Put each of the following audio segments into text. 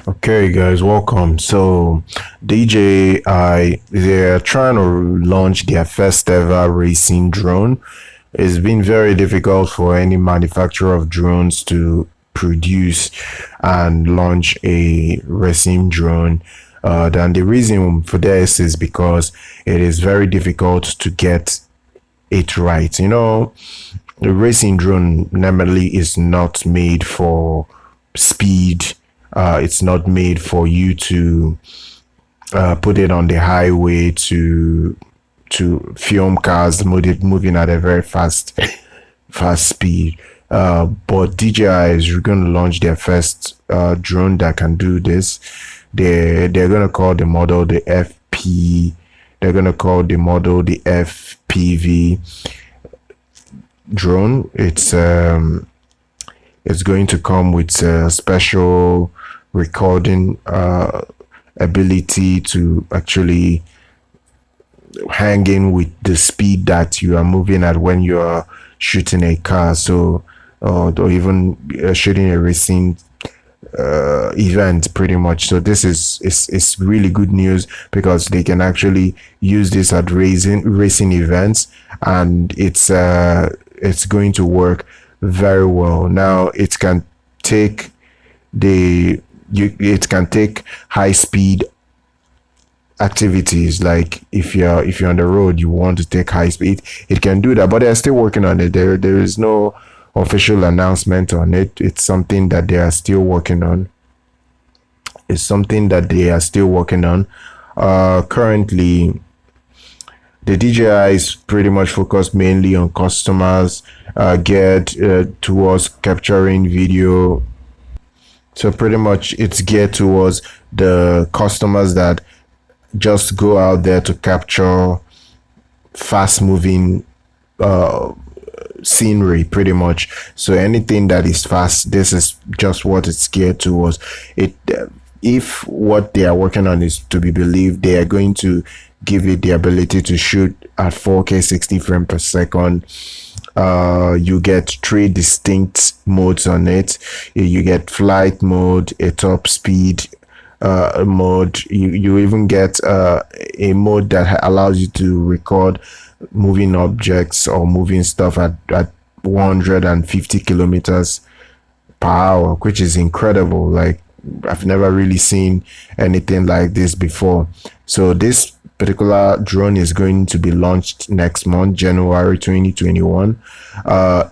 Okay, guys, welcome. So, DJI, they're trying to launch their first ever racing drone. It's been very difficult for any manufacturer of drones to produce and launch a racing drone. And the reason for this is because it is very difficult to get it right. The racing drone normally is not made for speed. It's not made for you to put it on the highway to film cars moving at a very fast speed. But DJI is going to launch their first drone that can do this. They're going to call the model the FP. They're going to call the model the FPV drone. It's going to come with a special recording ability to actually hang in with the speed that you are moving at when you are shooting a car, or even shooting a racing event, pretty much. So this is really good news because they can actually use this at racing events, and it's going to work very well. Now it can take it can take high speed activities, like if you're on the road, you want to take high speed, it can do that, but they're still working on it. There is no official announcement on it. It's something that they are still working on. Currently the DJI is pretty much focused mainly on customers geared towards capturing video. So pretty much it's geared towards the customers that just go out there to capture fast moving scenery, pretty much. So anything that is fast, this is just what it's geared towards. If what they are working on is to be believed, they are going to give it the ability to shoot at 4K 60 frames per second. You get 3 distinct modes on it. You get flight mode, a top speed mode. You even get a mode that allows you to record moving objects or moving stuff at 150 kilometers per hour, which is incredible. Like, I've never really seen anything like this before. So this particular drone is going to be launched next month, January 2021.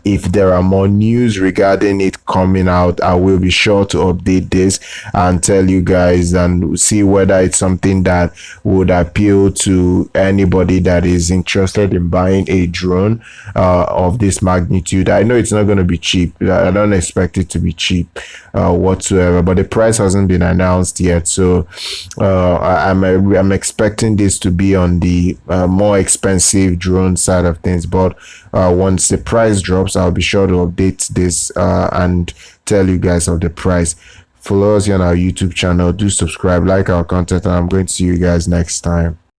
If there are more news regarding it coming out, I will be sure to update this and tell you guys, and see whether it's something that would appeal to anybody that is interested in buying a drone of this magnitude. I know it's not going to be cheap. I don't expect it to be cheap whatsoever, but the price hasn't been announced yet. So I'm expecting this to be on the more expensive drone side of things, but once the price drops, I'll be sure to update this and tell you guys of the price. Follow us on our YouTube channel, do subscribe, like our content, and I'm going to see you guys next time.